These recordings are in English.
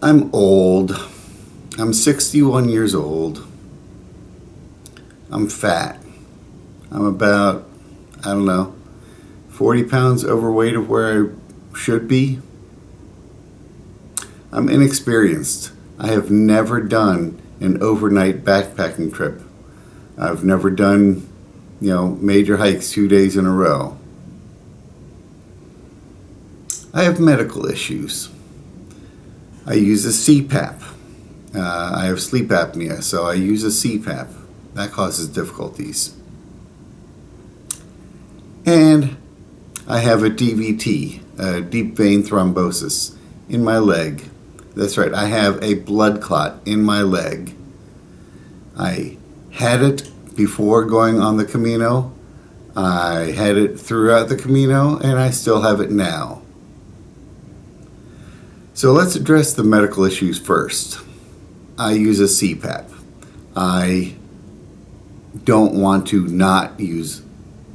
I'm old. I'm 61 years old. I'm fat. I'm about, 40 pounds overweight of where I should be. I'm inexperienced. I have never done an overnight backpacking trip. I've never done, major hikes 2 days in a row. I have medical issues. I use a CPAP. I have sleep apnea, so I use a CPAP. That causes difficulties. And I have a DVT, a deep vein thrombosis, in my leg. That's right, I have a blood clot in my leg. I had it before going on the Camino. I had it throughout the Camino, and I still have it now. So let's address the medical issues first. I use a CPAP. I don't want to not use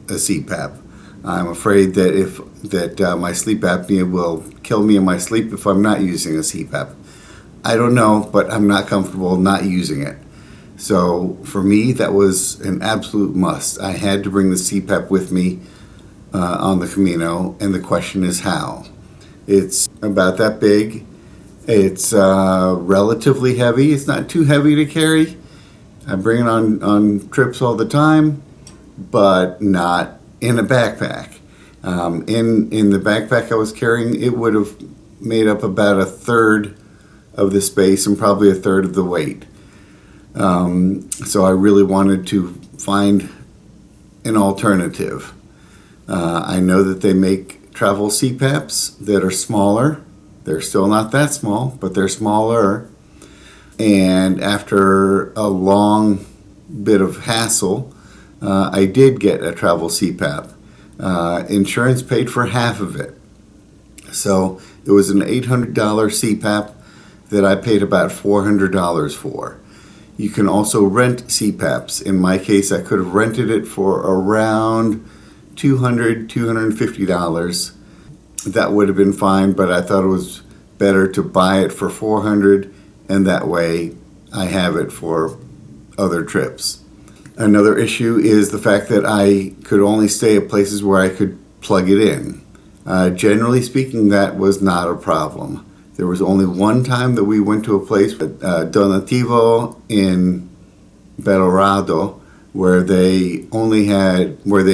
a CPAP. I'm afraid that my sleep apnea will kill me in my sleep if I'm not using a CPAP. I don't know, but I'm not comfortable not using it. So for me, that was an absolute must. I had to bring the CPAP with me on the Camino, and the question is how. It's about that big. It's relatively heavy. It's not too heavy to carry. I bring it on trips all the time, but not in a backpack. In the backpack I was carrying, it would have made up about a third of the space and probably a third of the weight. So I really wanted to find an alternative. I know that they make travel CPAPs that are smaller. They're still not that small, but they're smaller. And after a long bit of hassle, I did get a travel CPAP. Insurance paid for half of it. So it was an $800 CPAP that I paid about $400 for. You can also rent CPAPs. In my case, I could have rented it for around $250. That would have been fine, but I thought it was better to buy it for $400, and that way I have it for other trips. Another issue is the fact that I could only stay at places where I could plug it in. Generally speaking, that was not a problem. There was only one time that we went to a place, Donativo in Belorado, where they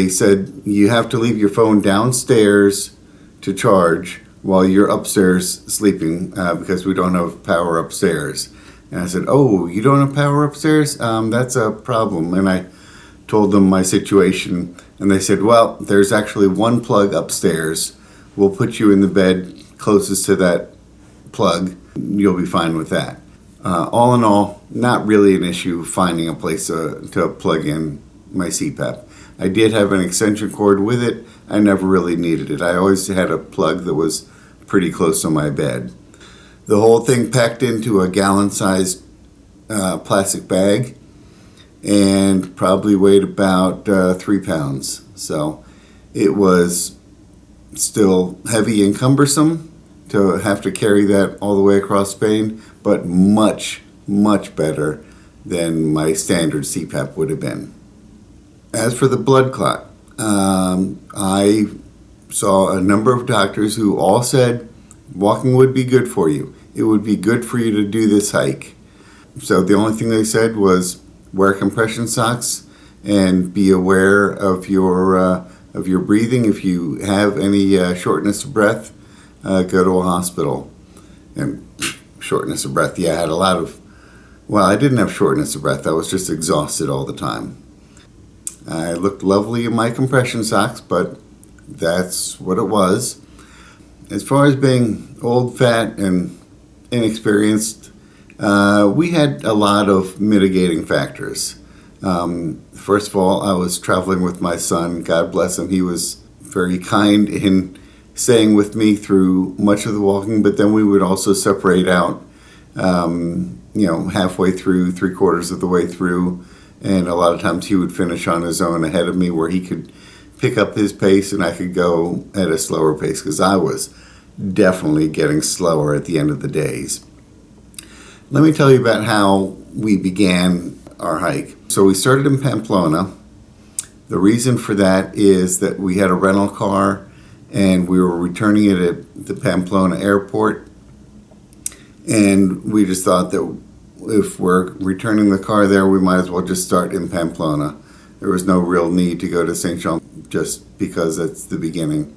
said you have to leave your phone downstairs to charge while you're upstairs sleeping because we don't have power upstairs. And I said, oh, you don't have power upstairs? That's a problem. And I told them my situation, and they said, well, there's actually one plug upstairs. We'll put you in the bed closest to that plug. You'll be fine with that. All in all, not really an issue finding a place to plug in my CPAP. I did have an extension cord with it. I never really needed it. I always had a plug that was pretty close to my bed. The whole thing packed into a gallon-sized plastic bag and probably weighed about 3 pounds. So it was still heavy and cumbersome to have to carry that all the way across Spain, but much, much better than my standard CPAP would have been. As for the blood clot, I saw a number of doctors who all said walking would be good for you. It would be good for you to do this hike. So the only thing they said was wear compression socks and be aware of your breathing. If you have any shortness of breath, go to a hospital. And shortness of breath, I had a lot of, I didn't have shortness of breath. I was just exhausted all the time. I looked lovely in my compression socks, but that's what it was. As far as being old, fat, and inexperienced, we had a lot of mitigating factors. First of all, I was traveling with my son. God bless him. He was very kind in staying with me through much of the walking, but then we would also separate out, halfway through, 3/4 of the way through, and a lot of times he would finish on his own ahead of me where he could pick up his pace and I could go at a slower pace because I was definitely getting slower at the end of the days. Let me tell you about how we began our hike. So we started in Pamplona. The reason for that is that we had a rental car and we were returning it at the Pamplona airport. And we just thought that if we're returning the car there, we might as well just start in Pamplona. There was no real need to go to St. Jean just because that's the beginning.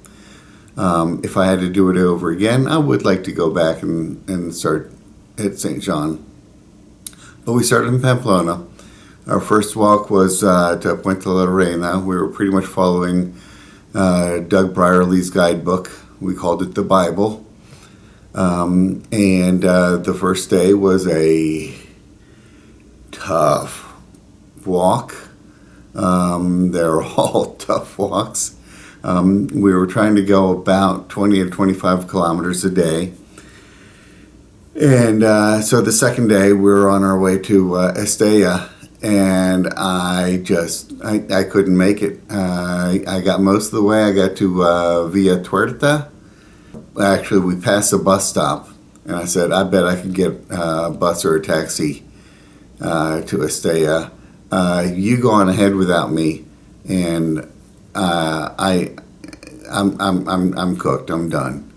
If I had to do it over again, I would like to go back and start at St. Jean. But we started in Pamplona. Our first walk was to Puente la Reina. We were pretty much following Doug Brierley's guidebook. We called it the Bible. And the first day was a tough walk. They're all tough walks. We were trying to go about 20 to 25 kilometers a day. And so the second day we were on our way to Estella, and I couldn't make it. I got most of the way. I got to Villa Tuerta. Actually, we passed a bus stop, and I said, I bet I could get a bus or a taxi to Estella. You go on ahead without me, and I'm cooked. I'm done.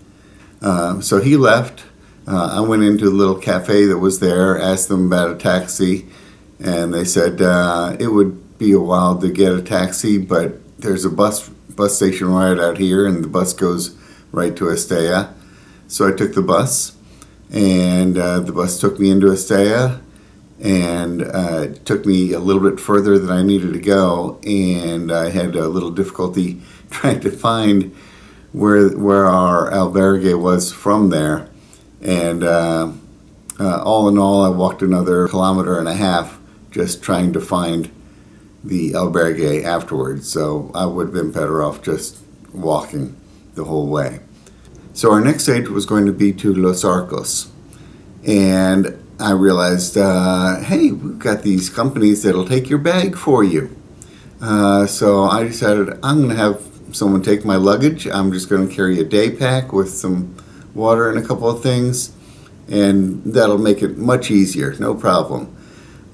So he left. I went into a little cafe that was there, asked them about a taxi, and they said it would be a while to get a taxi, but there's a bus station right out here, and the bus goes right to Estella. So I took the bus, and the bus took me into Estella, and it took me a little bit further than I needed to go, and I had a little difficulty trying to find where our albergue was from there. And all in all, I walked another 1.5 kilometers just trying to find the albergue afterwards. So I would have been better off just walking the whole way. So our next stage was going to be to Los Arcos. And I realized, hey, we've got these companies that'll take your bag for you. So I decided I'm going to have someone take my luggage. I'm just going to carry a day pack with some water and a couple of things, and that'll make it much easier, no problem.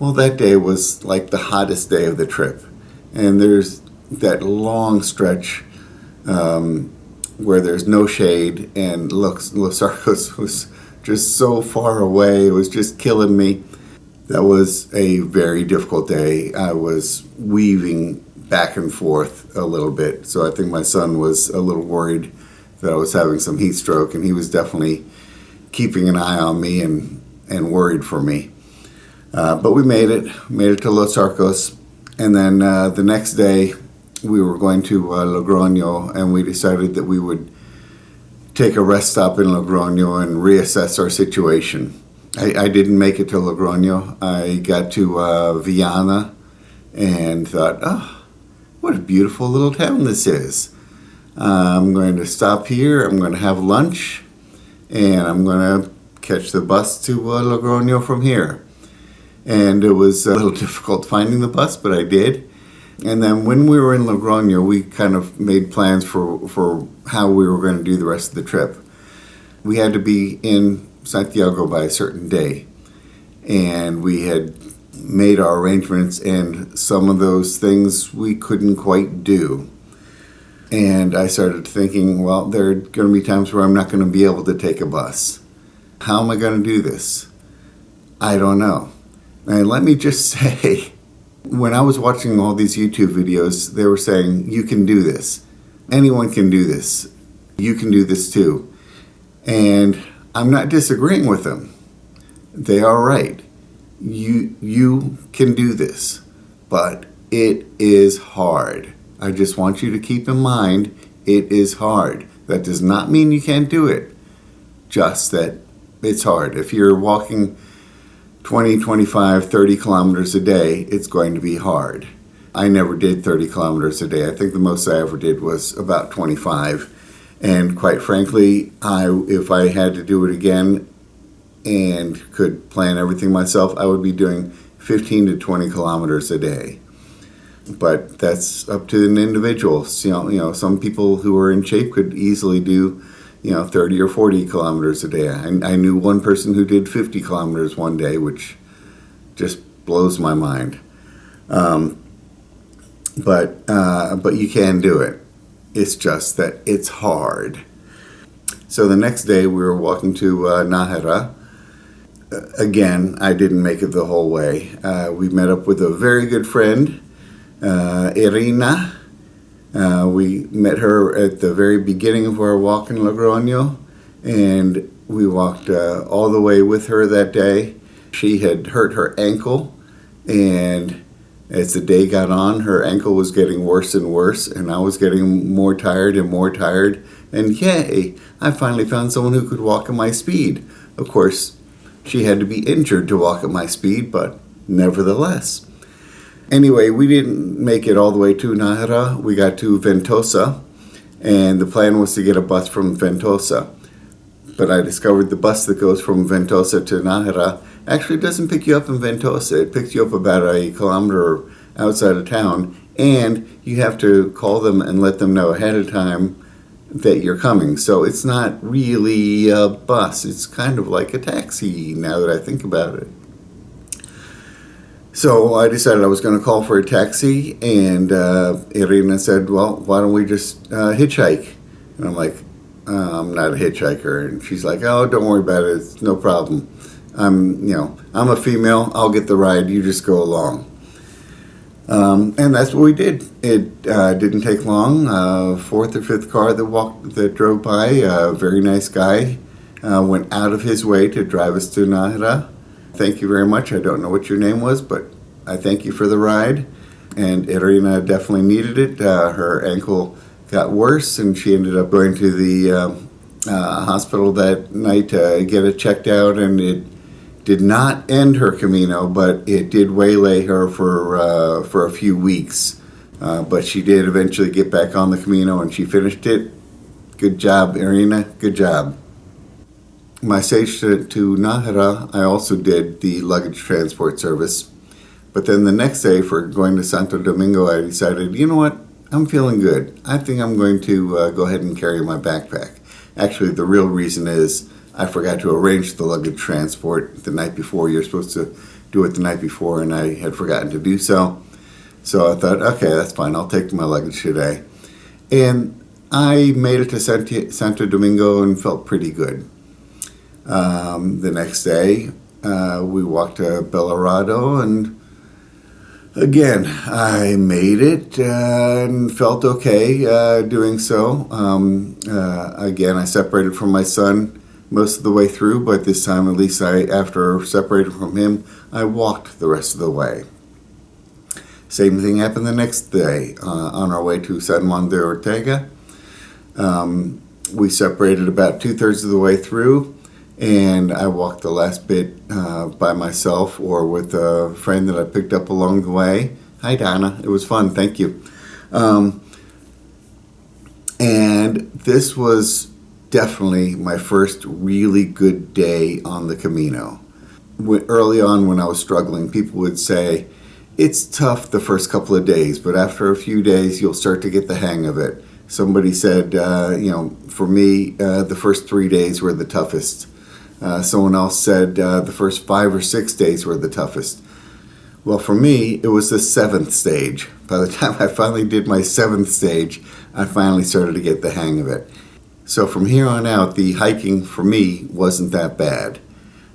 Well, that day was like the hottest day of the trip, and there's that long stretch where there's no shade, and Los Arcos was just so far away. It was just killing me. That was a very difficult day. I was weaving back and forth a little bit, so I think my son was a little worried that I was having some heat stroke, and he was definitely keeping an eye on me and worried for me. But we made it to Los Arcos, and then the next day we were going to Logroño, and we decided that we would take a rest stop in Logroño and reassess our situation. I didn't make it to Logroño. I got to Viana and thought, oh, what a beautiful little town this is. I'm going to stop here, I'm going to have lunch, and I'm going to catch the bus to Logroño from here. And it was a little difficult finding the bus, but I did. And then when we were in Logroño, we kind of made plans for how we were going to do the rest of the trip. We had to be in Santiago by a certain day, and we had made our arrangements, and some of those things we couldn't quite do. And I started thinking, well, there are going to be times where I'm not going to be able to take a bus. How am I going to do this? I don't know. And let me just say, when I was watching all these YouTube videos, they were saying, you can do this. Anyone can do this. You can do this too. And I'm not disagreeing with them. They are right. You can do this, but it is hard. I just want you to keep in mind, it is hard. That does not mean you can't do it, just that it's hard. If you're walking 20, 25, 30 kilometers a day, it's going to be hard. I never did 30 kilometers a day. I think the most I ever did was about 25. And quite frankly, if I had to do it again and could plan everything myself, I would be doing 15 to 20 kilometers a day. But that's up to an individual. You know, some people who are in shape could easily do 30 or 40 kilometers a day. I knew one person who did 50 kilometers one day, which just blows my mind. But you can do it. It's just that it's hard. So the next day we were walking to Nájera. Again, I didn't make it the whole way. We met up with a very good friend, Irina. We met her at the very beginning of our walk in Logroño, and we walked all the way with her that day. She had hurt her ankle, and as the day got on, her ankle was getting worse and worse, and I was getting more tired and more tired. And yay, I finally found someone who could walk at my speed. Of course, she had to be injured to walk at my speed, but nevertheless. Anyway, we didn't make it all the way to Nájera. We got to Ventosa, and the plan was to get a bus from Ventosa. But I discovered the bus that goes from Ventosa to Nájera actually doesn't pick you up in Ventosa. It picks you up about a kilometer outside of town, and you have to call them and let them know ahead of time that you're coming. So it's not really a bus. It's kind of like a taxi now that I think about it. So I decided I was going to call for a taxi, and Irina said, well, why don't we just hitchhike? And I'm like, I'm not a hitchhiker. And she's like, oh, don't worry about it. It's no problem. I'm a female. I'll get the ride. You just go along. And that's what we did. It didn't take long. Fourth or fifth car that drove by, a very nice guy, went out of his way to drive us to Nájera. Thank you very much. I don't know what your name was, but I thank you for the ride. And Irina definitely needed it. Her ankle got worse, and she ended up going to the hospital that night to get it checked out, and it did not end her Camino, but it did waylay her for a few weeks. But she did eventually get back on the Camino, and she finished it. Good job, Irina. Good job. My stage to Nájera, I also did the luggage transport service. But then the next day, for going to Santo Domingo, I decided, you know what? I'm feeling good. I think I'm going to go ahead and carry my backpack. Actually, the real reason is I forgot to arrange the luggage transport the night before. You're supposed to do it the night before, and I had forgotten to do so. So I thought, okay, that's fine. I'll take my luggage today. And I made it to Santo Domingo and felt pretty good. The next day, we walked to Belorado, and again, I made it and felt okay doing so. Again, I separated from my son most of the way through, but this time, at least after separated from him, I walked the rest of the way. Same thing happened the next day on our way to San Juan de Ortega. We separated about 2/3 of the way through, and I walked the last bit by myself or with a friend that I picked up along the way. Hi, Donna. It was fun. Thank you. And this was definitely my first really good day on the Camino. Early on when I was struggling, people would say, it's tough the first couple of days, but after a few days, you'll start to get the hang of it. Somebody said, for me, the first 3 days were the toughest. Someone else said the first 5 or 6 days were the toughest. Well, for me, it was the 7th stage. By the time I finally did my 7th stage, I finally started to get the hang of it. So from here on out, the hiking for me wasn't that bad.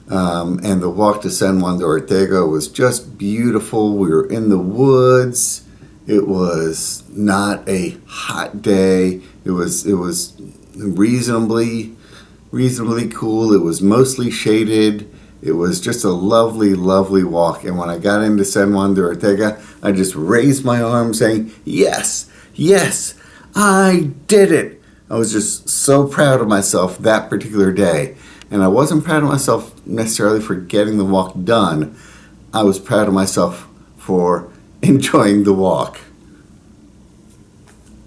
And the walk to San Juan de Ortega was just beautiful. We were in the woods. It was not a hot day. It was reasonably cool. It was mostly shaded. It was just a lovely, lovely walk. And when I got into San Juan de Ortega, I just raised my arm saying, yes, I did it. I was just so proud of myself that particular day. And I wasn't proud of myself necessarily for getting the walk done. I was proud of myself for enjoying the walk.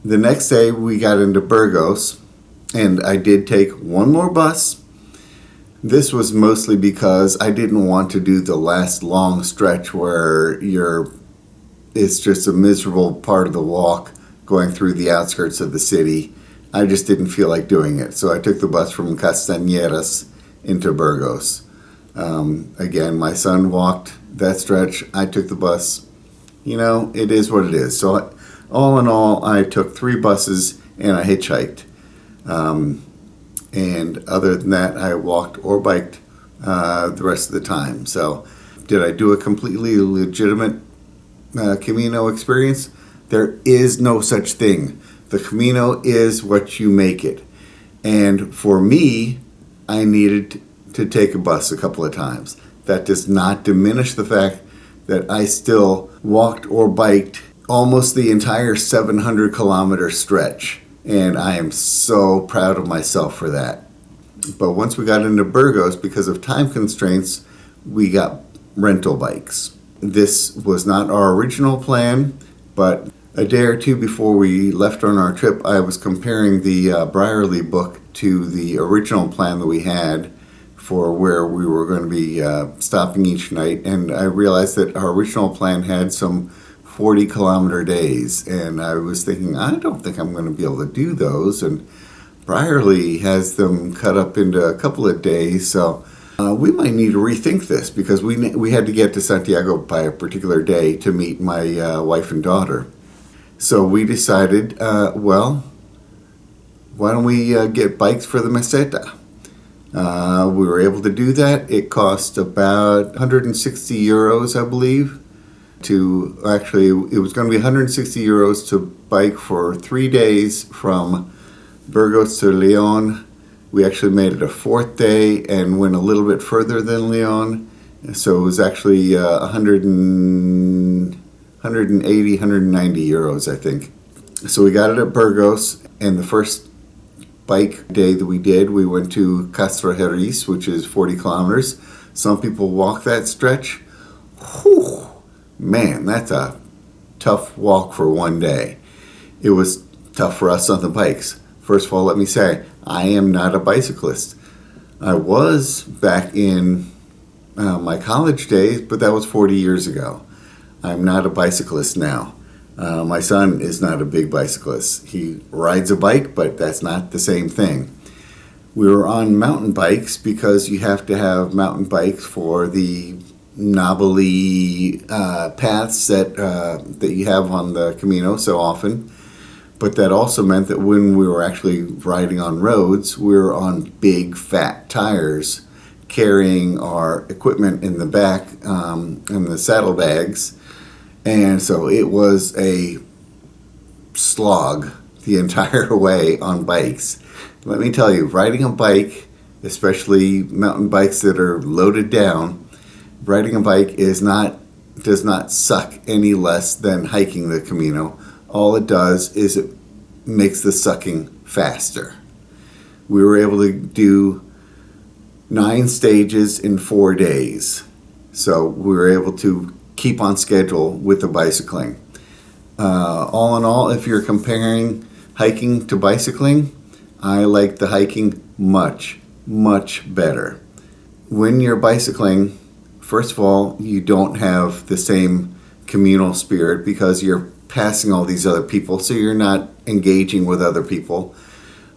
The next day we got into Burgos, and I did take one more bus. This was mostly because I didn't want to do the last long stretch where it's just a miserable part of the walk going through the outskirts of the city. I just didn't feel like doing it. So I took the bus from Castañeras into Burgos. Again, my son walked that stretch. I took the bus. It is what it is. So all in all, I took 3 buses and I hitchhiked. And other than that, I walked or biked the rest of the time. So did I do a completely legitimate Camino experience? There is no such thing. The Camino is what you make it. And for me, I needed to take a bus a couple of times. That does not diminish the fact that I still walked or biked almost the entire 700 kilometer stretch. And I am so proud of myself for that. But once we got into Burgos, because of time constraints, we got rental bikes. This was not our original plan, but a day or two before we left on our trip, I was comparing the Brierley book to the original plan that we had for where we were going to be stopping each night, and I realized that our original plan had some 40 kilometer days, and I was thinking, I don't think I'm going to be able to do those, and Brierley has them cut up into a couple of days, so we might need to rethink this, because we had to get to Santiago by a particular day to meet my wife and daughter. So we decided, why don't we get bikes for the Meseta? We were able to do that. It cost about 160 euros, I believe. It was going to be 160 euros to bike for 3 days from Burgos to Leon. We actually made it a 4th day and went a little bit further than Leon. So it was actually 180, 190 euros, I think. So we got it at Burgos, and the first bike day that we did, we went to Castrejeriz, which is 40 kilometers. Some people walk that stretch. Whew, man, that's a tough walk for one day. It was tough for us on the bikes. First of all, let me say, I am not a bicyclist. I was back in my college days, but that was 40 years ago. I'm not a bicyclist now. My son is not a big bicyclist. He rides a bike, but that's not the same thing. We were on mountain bikes because you have to have mountain bikes for the knobbly paths that you have on the Camino so often. But that also meant that when we were actually riding on roads, we were on big fat tires, carrying our equipment in the back in the saddlebags. And so it was a slog the entire way on bikes. Let me tell you, riding a bike, especially mountain bikes that are loaded down, riding a bike does not suck any less than hiking the Camino. All it does is it makes the sucking faster. We were able to do 9 stages in 4 days. So we were able to keep on schedule with the bicycling. All in all, if you're comparing hiking to bicycling, I like the hiking much, much better. When you're bicycling, first of all, you don't have the same communal spirit because you're passing all these other people, so you're not engaging with other people.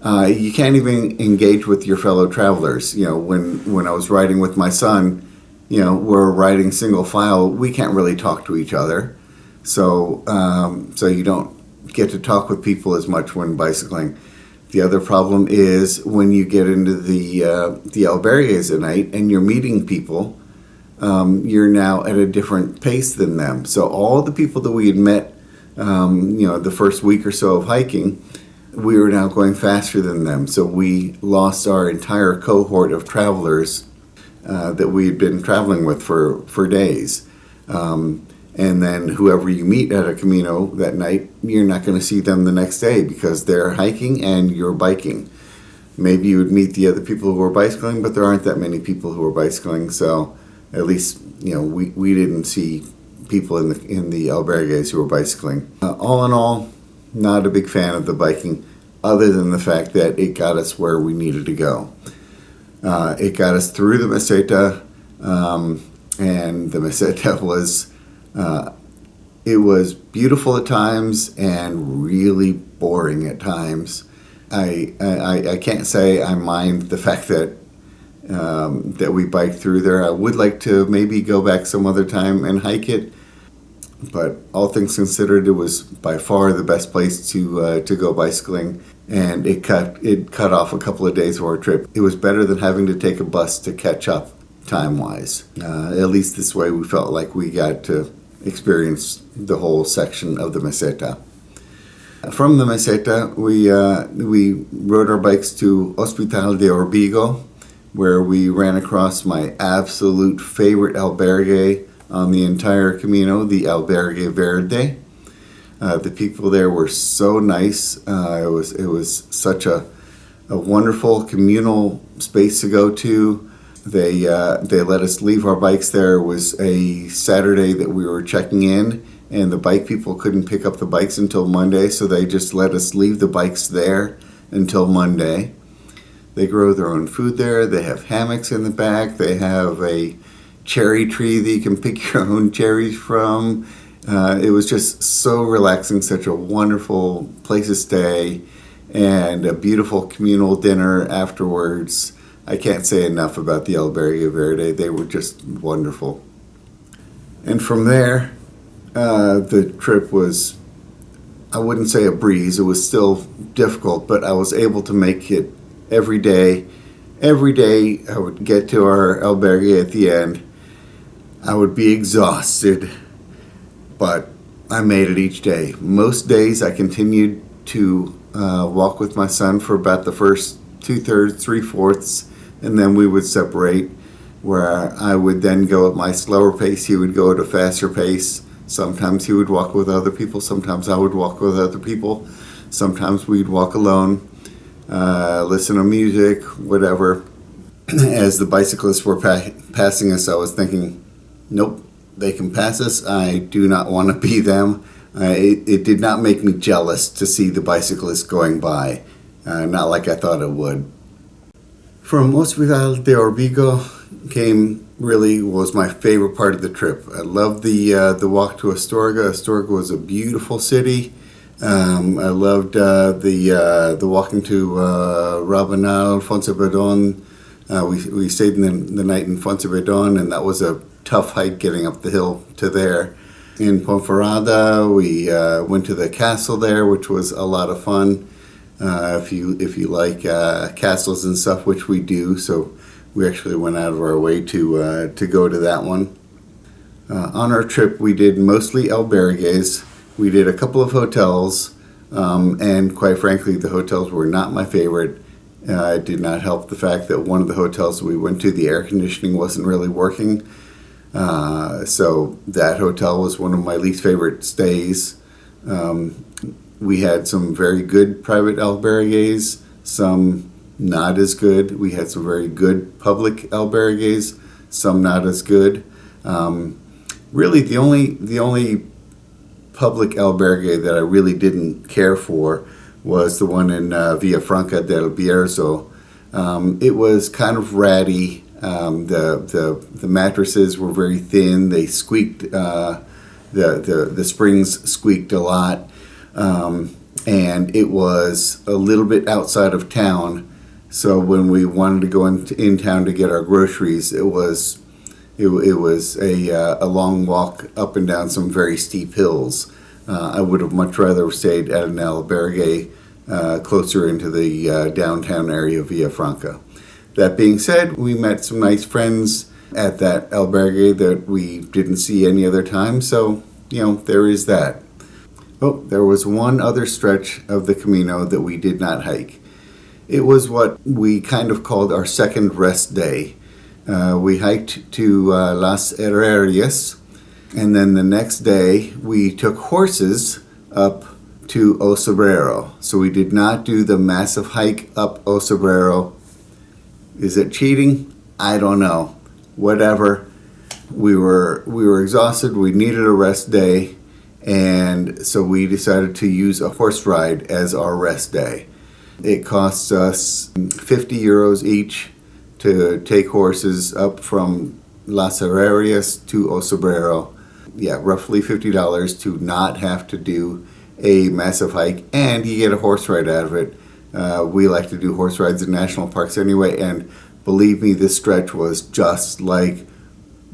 You can't even engage with your fellow travelers. When I was riding with my son, we're riding single file. We can't really talk to each other, so you don't get to talk with people as much when bicycling. The other problem is when you get into the albergues at night and you're meeting people, you're now at a different pace than them. So all the people that we had met, the first week or so of hiking, we were now going faster than them. So we lost our entire cohort of travelers that we had been traveling with for days. And then whoever you meet at a Camino that night, you're not going to see them the next day because they're hiking and you're biking. Maybe you would meet the other people who are bicycling, but there aren't that many people who are bicycling. So at least, we didn't see people in the albergues who were bicycling. All in all, not a big fan of the biking, other than the fact that it got us where we needed to go. It got us through the Meseta, and the Meseta was it was beautiful at times and really boring at times. I can't say I mind the fact that that we biked through there. I would like to maybe go back some other time and hike it, but all things considered, it was by far the best place to go bicycling, and it cut off a couple of days of our trip. It was better than having to take a bus to catch up time wise. At least this way, we felt like we got to experience the whole section of the Meseta. From the Meseta, we rode our bikes to Hospital de Orbigo, where we ran across my absolute favorite albergue on the entire Camino, the Albergue Verde. The people there were so nice. It was such a wonderful communal space to go to. They let us leave our bikes there. It was a Saturday that we were checking in, and the bike people couldn't pick up the bikes until Monday, so they just let us leave the bikes there until Monday. They grow their own food there. They have hammocks in the back. They have a cherry tree that you can pick your own cherries from. It was just so relaxing, such a wonderful place to stay, and a beautiful communal dinner afterwards. I can't say enough about the Albergue Verde. They were just wonderful. And from there, the trip was, I wouldn't say a breeze. It was still difficult, but I was able to make it every day. Every day I would get to our albergue at the end. I would be exhausted, but I made it each day. Most days I continued to walk with my son for about the first 2/3, 3/4, and then we would separate, where I would then go at my slower pace. He would go at a faster pace. Sometimes he would walk with other people. Sometimes I would walk with other people. Sometimes we'd walk alone. Listen to music, whatever. As the bicyclists were passing us, I was thinking, nope, they can pass us. I do not want to be them. It did not make me jealous to see the bicyclists going by, not like I thought it would. From Hospital de Orbigo was my favorite part of the trip. I loved the walk to Astorga. Astorga was a beautiful city. I loved the walking to Rabanal, Fontebedon. We stayed the night in Fontebedon, and that was a tough hike getting up the hill to there. In Ponferrada, we went to the castle there, which was a lot of fun. If you like castles and stuff, which we do, so we actually went out of our way to go to that one. On our trip, we did mostly albergues. We did a couple of hotels, and quite frankly, the hotels were not my favorite. It did not help the fact that one of the hotels we went to, the air conditioning wasn't really working. So that hotel was one of my least favorite stays. We had some very good private albergues, some not as good. We had some very good public albergues, some not as good. Really, the only public albergue that I really didn't care for was the one in Villafranca del Bierzo. It was kind of ratty. The mattresses were very thin. They squeaked. The springs squeaked a lot, and it was a little bit outside of town. So when we wanted to go in town to get our groceries, it was a long walk up and down some very steep hills. I would have much rather stayed at an albergue closer into the downtown area of Villafranca. That being said, we met some nice friends at that albergue that we didn't see any other time, so, there is that. Oh, there was one other stretch of the Camino that we did not hike. It was what we kind of called our second rest day. We hiked to Las Herrerias, and then the next day we took horses up to Osobrero. So we did not do the massive hike up Osobrero. Is it cheating? I don't know. Whatever. We were exhausted. We needed a rest day, and so we decided to use a horse ride as our rest day. It costs us 50 euros each to take horses up from Las Herrerias to Osobrero. Yeah, roughly $50 to not have to do a massive hike, and you get a horse ride out of it. We like to do horse rides in national parks anyway, and believe me, this stretch was just like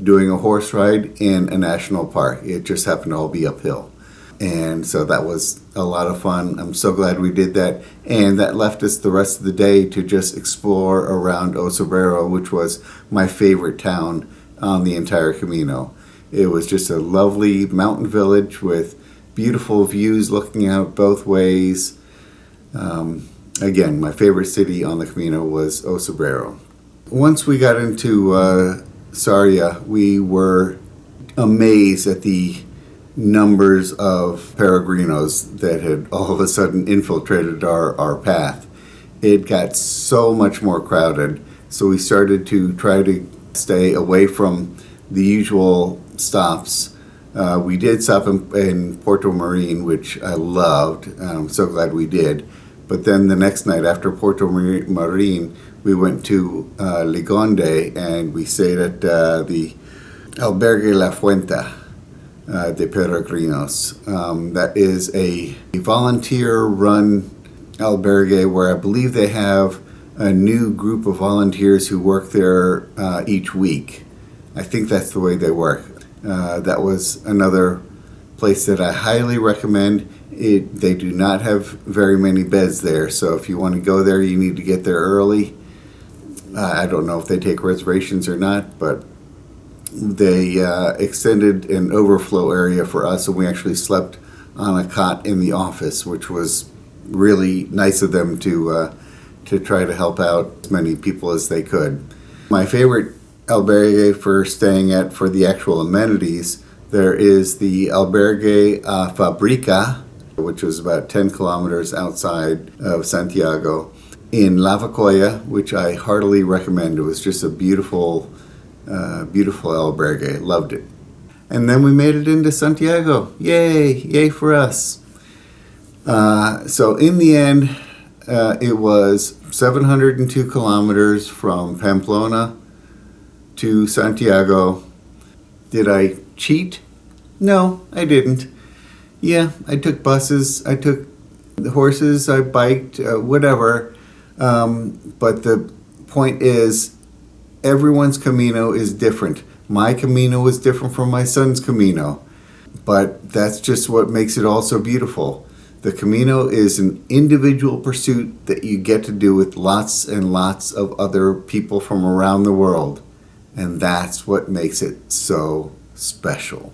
doing a horse ride in a national park. It just happened to all be uphill. And so that was a lot of fun. I'm so glad we did that. And that left us the rest of the day to just explore around Osobero, which was my favorite town on the entire Camino. It was just a lovely mountain village with beautiful views looking out both ways. Again, my favorite city on the Camino was Osobero. Once we got into Sarria, we were amazed at the numbers of peregrinos that had all of a sudden infiltrated our path. It got so much more crowded, so we started to try to stay away from the usual stops. We did stop in Porto Marine, which I loved. I'm so glad we did. But then the next night after Porto Marine, we went to Ligonde, and we stayed at the Albergue La Fuente de Peregrinos. That is a volunteer-run albergue where I believe they have a new group of volunteers who work there each week. I think that's the way they work. That was another place that I highly recommend. They do not have very many beds there, so if you want to go there, you need to get there early. I don't know if they take reservations or not, but they extended an overflow area for us, and we actually slept on a cot in the office, which was really nice of them to try to help out as many people as they could. My favorite albergue for staying at for the actual amenities, there is the Albergue Fabrica, which was about 10 kilometers outside of Santiago, in Lavacoya, which I heartily recommend. It was just a beautiful albergue. Loved it. And then we made it into Santiago. Yay for us. So in the end, it was 702 kilometers from Pamplona to Santiago. Did I cheat? No, I didn't. Yeah, I took buses, I took the horses, I biked, whatever. But the point is, everyone's Camino is different. My Camino was different from my son's Camino. But that's just what makes it all so beautiful. The Camino is an individual pursuit that you get to do with lots and lots of other people from around the world. And that's what makes it so special.